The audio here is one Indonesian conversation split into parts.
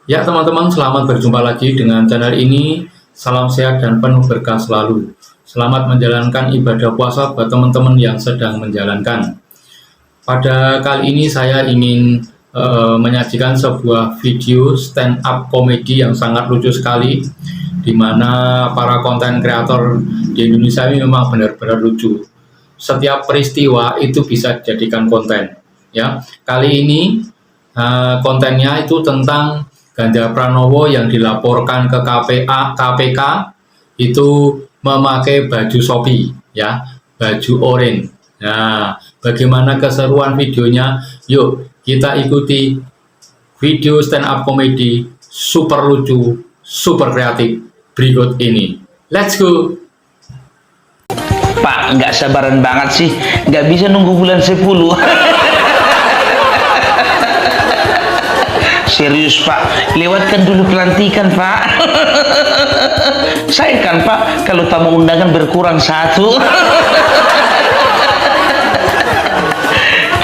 Ya teman-teman, selamat berjumpa lagi dengan channel ini. Salam sehat dan penuh berkah selalu. Selamat menjalankan ibadah puasa buat teman-teman yang sedang menjalankan. Pada kali ini saya ingin menyajikan sebuah video stand up komedi yang sangat lucu sekali, di mana para konten kreator di Indonesia ini memang benar-benar lucu. Setiap peristiwa itu bisa dijadikan konten. Ya, kali ini kontennya itu tentang Ganjar Pranowo yang dilaporkan ke KPK itu memakai baju Shopee, ya, baju oranye. Nah, bagaimana keseruan videonya? Yuk kita ikuti video stand up komedi super lucu, super kreatif berikut ini. Let's go. Pak, nggak sabaran banget sih, nggak bisa nunggu bulan 10. Serius Pak, lewatkan dulu pelantikan Pak. Sayang kan Pak, kalau tamu undangan berkurang 1.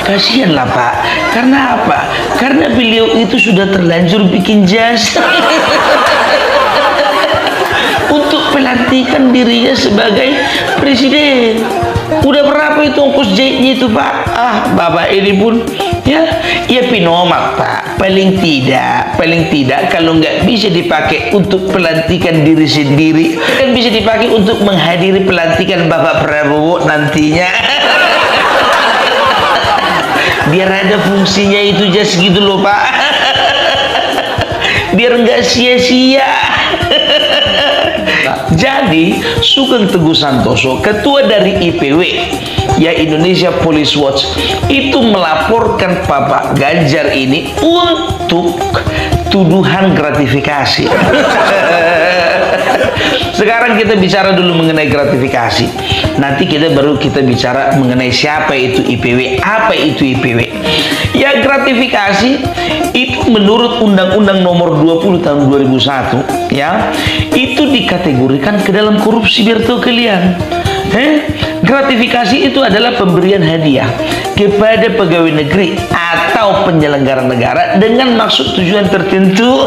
Kasihan lah Pak, karena apa? Karena beliau itu sudah terlanjur bikin jas untuk pelantikan dirinya sebagai presiden. Udah berapa itu ongkos jahitnya itu Pak? Bapak ini pun ya pinomak Pak. Paling tidak kalau nggak bisa dipakai untuk pelantikan diri sendiri, kan bisa dipakai untuk menghadiri pelantikan Bapak Prabowo nantinya. Biar ada fungsinya itu jas gitu loh Pak. Biar nggak sia-sia. Jadi Sugeng Teguh Santoso, ketua dari IPW, ya Indonesia Police Watch, itu melaporkan Bapak Ganjar ini untuk tuduhan gratifikasi. Sekarang kita bicara dulu mengenai gratifikasi. Nanti baru kita bicara mengenai siapa itu IPW, apa itu IPW. Ya, gratifikasi itu menurut Undang-Undang Nomor 20 Tahun 2001, ya, itu dikategorikan ke dalam korupsi. Biar tahu kalian, gratifikasi itu adalah pemberian hadiah kepada pegawai negeri atau penyelenggara negara dengan maksud tujuan tertentu.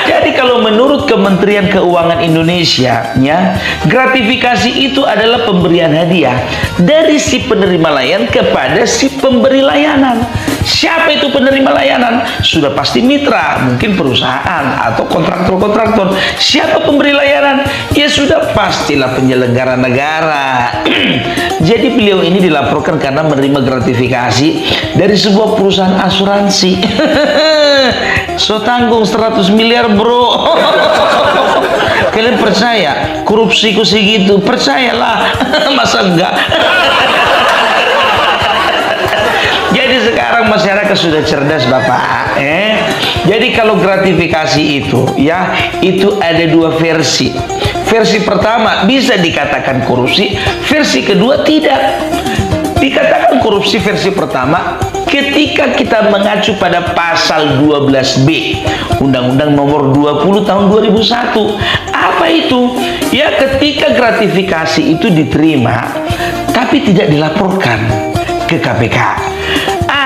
Jadi kalau menurut Kementerian Keuangan Indonesia, ya, gratifikasi itu adalah pemberian hadiah dari si penerima layanan kepada si pemberi layanan. Siapa itu penerima layanan? Sudah pasti mitra, mungkin perusahaan atau kontraktor-kontraktor. Siapa pemberi layanan? Ya sudah pastilah penyelenggara negara. Jadi beliau ini dilaporkan karena menerima gratifikasi dari sebuah perusahaan asuransi. So tanggung 100 miliar bro. Kalian percaya korupsiku segitu? Percayalah. Masa enggak? Jadi sekarang masyarakat sudah cerdas Bapak. Jadi kalau gratifikasi itu, ya, itu ada dua versi. Versi pertama bisa dikatakan korupsi, versi kedua tidak. Dikatakan korupsi versi pertama ketika kita mengacu pada pasal 12B Undang-Undang Nomor 20 Tahun 2001. Apa itu? Ya, ketika gratifikasi itu diterima tapi tidak dilaporkan ke KPK.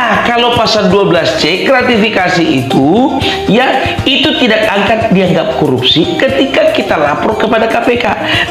Kalau pasal 12C gratifikasi itu, ya, itu tidak akan dianggap korupsi ketika kita lapor kepada KPK.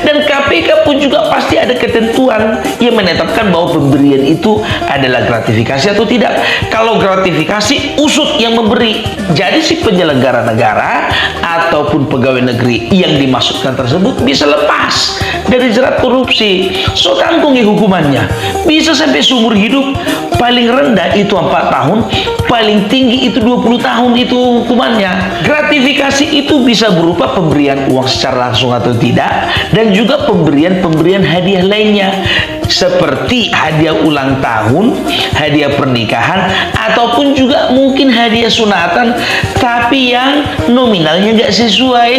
Dan KPK pun juga pasti ada ketentuan yang menetapkan bahwa pemberian itu adalah gratifikasi atau tidak. Kalau gratifikasi, usut yang memberi. Jadi si penyelenggara negara ataupun pegawai negeri yang dimaksudkan tersebut bisa lepas dari jerat korupsi. So tanggung hukumannya. Bisa sampai seumur hidup. Paling rendah itu 4 tahun, paling tinggi itu 20 tahun itu hukumannya. Gratifikasi itu bisa berupa pemberian uang secara langsung atau tidak, dan juga pemberian hadiah lainnya seperti hadiah ulang tahun, hadiah pernikahan, ataupun juga mungkin hadiah sunatan tapi yang nominalnya nggak sesuai.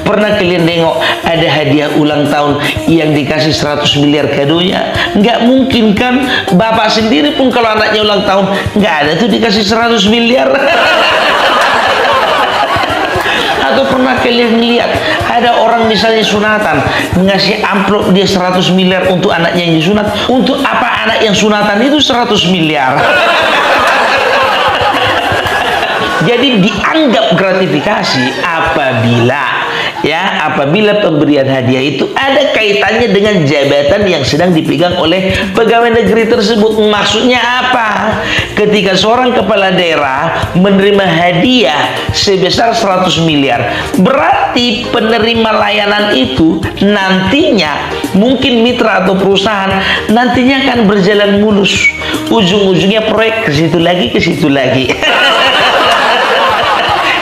Pernah kalian nengok ada hadiah ulang tahun yang dikasih 100 miliar kadonya? Nggak mungkin kan? Bapak sendiri pun kalau anaknya ulang tahun nggak ada tuh dikasih 100 miliar. Atau pernah kalian lihat Ada orang misalnya sunatan, ngasih amplop dia 100 miliar untuk anaknya yang disunat. Untuk apa anak yang sunatan itu 100 miliar? Jadi dianggap gratifikasi apabila pemberian hadiah itu ada kaitannya dengan jabatan yang sedang dipegang oleh pegawai negeri tersebut. Maksudnya apa? Ketika seorang kepala daerah menerima hadiah sebesar 100 miliar, berarti penerima layanan itu nantinya mungkin mitra atau perusahaan nantinya akan berjalan mulus. Ujung-ujungnya proyek ke situ lagi.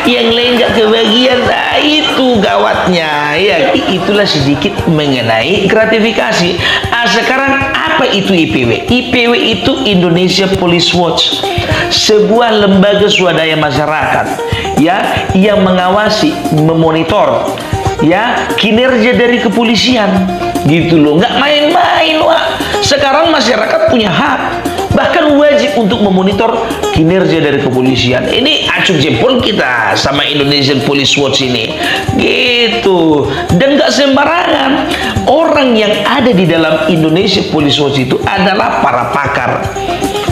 Yang lain nggak kebagian. Nah, itu gawatnya ya. Itulah sedikit mengenai gratifikasi. Sekarang apa itu IPW? IPW itu Indonesia Police Watch, sebuah lembaga swadaya masyarakat ya yang mengawasi, memonitor ya kinerja dari kepolisian gitu loh. Nggak main-main, Wak. Sekarang masyarakat punya hak, bahkan wajib untuk memonitor kinerja dari kepolisian. Ini acung jempol kita sama Indonesian Police Watch ini gitu. Dan gak sembarangan orang yang ada di dalam Indonesia Police Watch itu adalah para pakar,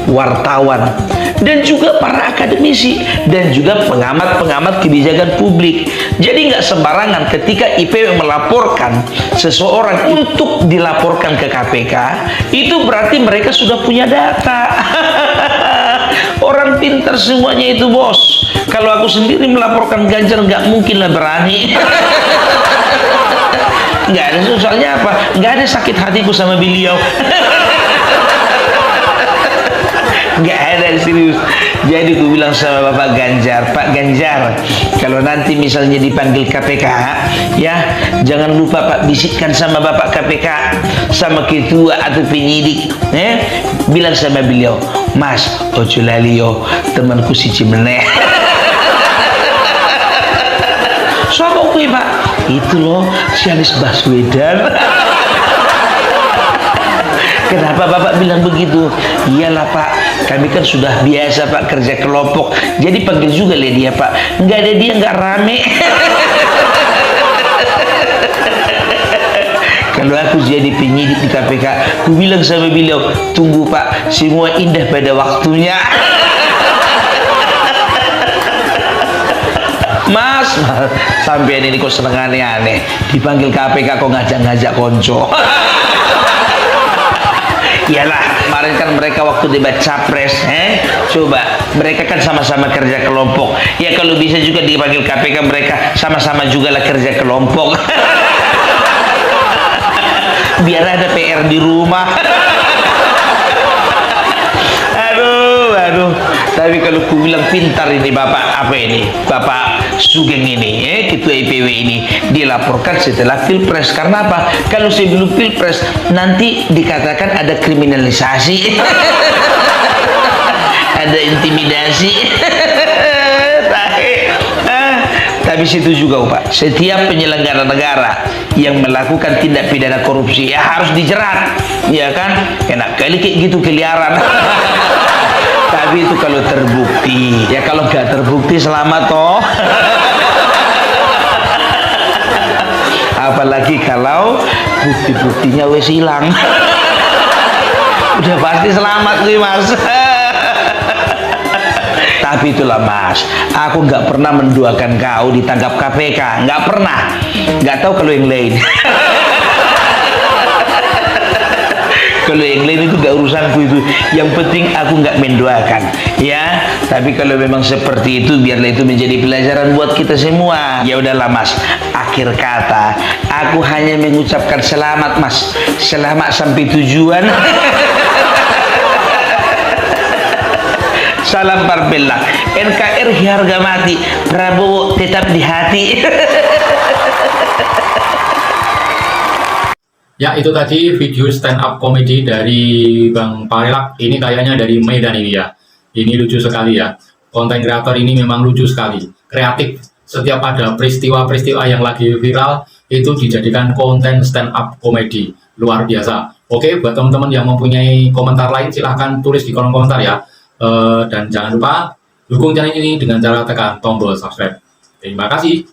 wartawan, dan juga para akademisi, dan juga pengamat-pengamat kebijakan publik. Jadi nggak sembarangan ketika IPW melaporkan seseorang untuk dilaporkan ke KPK, itu berarti mereka sudah punya data. Orang pintar semuanya itu, bos. Kalau aku sendiri melaporkan Ganjar nggak mungkin lah berani. Nggak ada, soalnya apa? Nggak ada sakit hatiku sama beliau. Nggak ada, serius. Jadi aku bilang sama Bapak Ganjar, Pak Ganjar, kalau nanti misalnya dipanggil KPK ya, jangan lupa Pak bisikkan sama Bapak KPK, sama ketua atau penyidik, bilang sama beliau, Mas ojo lalio temanku si Cimene. Siapa kuwi Pak? Itu loh si Anies Baswedan. Kenapa Bapak bilang begitu? Iyalah Pak, kami kan sudah biasa Pak kerja kelompok, jadi panggil juga lah dia Pak. Nggak ada dia nggak rame. Kalau aku jadi penyidik di KPK, aku bilang sama beliau, tunggu Pak, semua indah pada waktunya. Mas, sampai ini kok seneng aneh-aneh, dipanggil KPK kok ngajak-ngajak konco. Iyalah, kemarin kan mereka waktu debat capres, coba mereka kan sama-sama kerja kelompok. Ya kalau bisa juga dipanggil KPK, mereka sama-sama juga lah kerja kelompok. Biar ada PR di rumah. Aduh. Tapi kalau ku bilang pintar ini Bapak, apa ini? Bapak Sugeng ini, ketua IPW ini dilaporkan setelah Pilpres. Karena apa? Kalau sebelum Pilpres nanti dikatakan ada kriminalisasi. Ada intimidasi. Tapi situ juga Pak, setiap penyelenggara negara yang melakukan tindak pidana korupsi ya harus dijerat, ya kan? Enak kali kayak gitu keliaran. Tapi itu kalau terbukti, ya kalau nggak terbukti selamat toh. Apalagi kalau bukti-buktinya wes hilang. Udah pasti selamat nih Mas. Tapi itulah Mas, aku nggak pernah mendoakan kau ditangkap KPK, nggak pernah. Nggak tahu kalau yang lain. Kalau yang lain itu gak urusanku itu. Yang penting aku nggak mendoakan, ya. Tapi kalau memang seperti itu, biarlah itu menjadi pelajaran buat kita semua. Ya udahlah Mas. Akhir kata, aku hanya mengucapkan selamat Mas. Selamat sampai tujuan. Salam Barbella. NKRI harga mati, Prabowo tetap di hati. Ya, itu tadi video stand up komedi dari Bang Parelak. Ini kayaknya dari Medan ini ya. Ini lucu sekali ya. Konten kreator ini memang lucu sekali, kreatif. Setiap ada peristiwa-peristiwa yang lagi viral, itu dijadikan konten stand up komedi. Luar biasa. Oke, buat teman-teman yang mempunyai komentar lain, silahkan tulis di kolom komentar ya. Dan jangan lupa dukung channel ini dengan cara tekan tombol subscribe. Terima kasih.